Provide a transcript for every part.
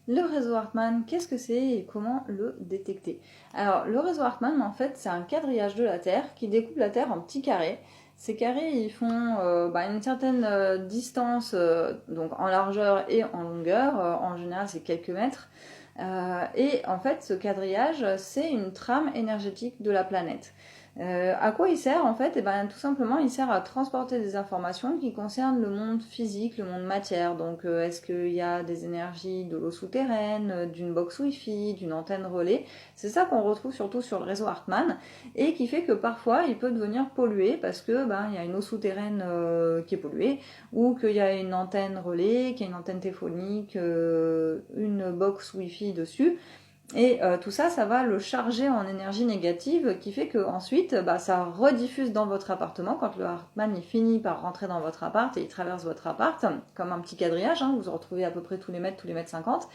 Le réseau Hartmann, qu'est-ce que c'est et comment le détecter? Alors, le réseau Hartmann, en fait, c'est un quadrillage de la Terre qui découpe la Terre en petits carrés. Ces carrés, ils font une certaine distance, donc en largeur et en longueur. En général, c'est quelques mètres. Et en fait, ce quadrillage, c'est une trame énergétique de la planète. À quoi il sert en fait? Tout simplement, il sert à transporter des informations qui concernent le monde physique, le monde matière. Donc, est-ce qu'il y a des énergies de l'eau souterraine, d'une box Wi-Fi, d'une antenne relais? C'est ça qu'on retrouve surtout sur le réseau Hartmann et qui fait que parfois il peut devenir pollué parce que il y a une eau souterraine qui est polluée ou qu'il y a une antenne relais, qu'il y a une antenne téléphonique, une box Wi-Fi dessus. Et tout ça, ça va le charger en énergie négative qui fait que ensuite, ça rediffuse dans votre appartement. Quand le Hartmann il finit par rentrer dans votre appart et il traverse votre appart, comme un petit quadrillage, hein, vous en retrouvez à peu près tous les mètres 50,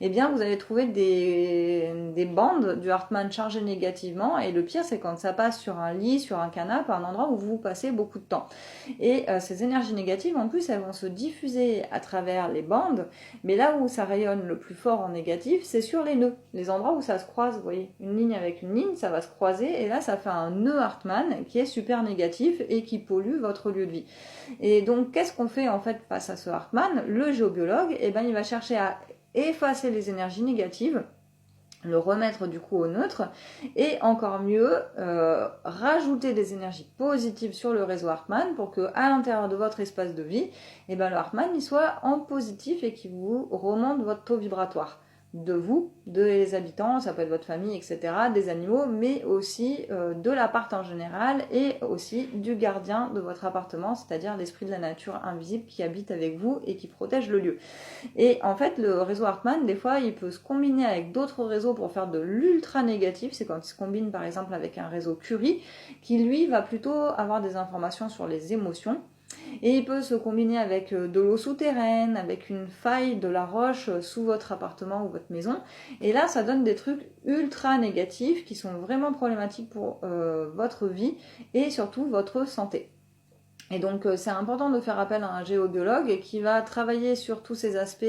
eh bien vous allez trouver des bandes du Hartmann chargées négativement. Et le pire, c'est quand ça passe sur un lit, sur un canapé, un endroit où vous passez beaucoup de temps. Et ces énergies négatives, en plus, elles vont se diffuser à travers les bandes, mais là où ça rayonne le plus fort en négatif, c'est sur les nœuds, les endroits où ça se croise, vous voyez, une ligne avec une ligne, ça va se croiser, et là ça fait un nœud Hartmann qui est super négatif et qui pollue votre lieu de vie. Et donc qu'est-ce qu'on fait en fait face à ce Hartmann? Le géobiologue, il va chercher à effacer les énergies négatives, le remettre du coup au neutre et encore mieux rajouter des énergies positives sur le réseau Hartmann pour que à l'intérieur de votre espace de vie, le Hartmann il soit en positif et qu'il vous remonte votre taux vibratoire de vous, des habitants, ça peut être votre famille, etc., des animaux, mais aussi de l'appart en général et aussi du gardien de votre appartement, c'est-à-dire l'esprit de la nature invisible qui habite avec vous et qui protège le lieu. Et en fait, le réseau Hartmann, des fois, il peut se combiner avec d'autres réseaux pour faire de l'ultra négatif. C'est quand il se combine par exemple avec un réseau Curie, qui lui va plutôt avoir des informations sur les émotions. Et il peut se combiner avec de l'eau souterraine, avec une faille de la roche sous votre appartement ou votre maison. Et là, ça donne des trucs ultra négatifs qui sont vraiment problématiques pour votre vie et surtout votre santé. Et donc c'est important de faire appel à un géobiologue qui va travailler sur tous ces aspects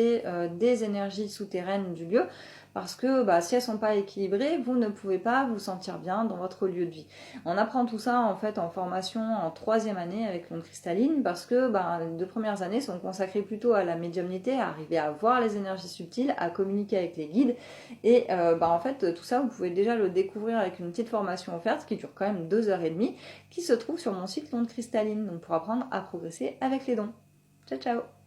des énergies souterraines du lieu, parce que si elles ne sont pas équilibrées, vous ne pouvez pas vous sentir bien dans votre lieu de vie. On apprend tout ça en fait en formation en 3e année avec l'onde cristalline, parce que les 2 premières années sont consacrées plutôt à la médiumnité, à arriver à voir les énergies subtiles, à communiquer avec les guides. Et en fait tout ça vous pouvez déjà le découvrir avec une petite formation offerte qui dure quand même 2h30, qui se trouve sur mon site l'onde cristalline, donc pour apprendre à progresser avec les dons. Ciao ciao.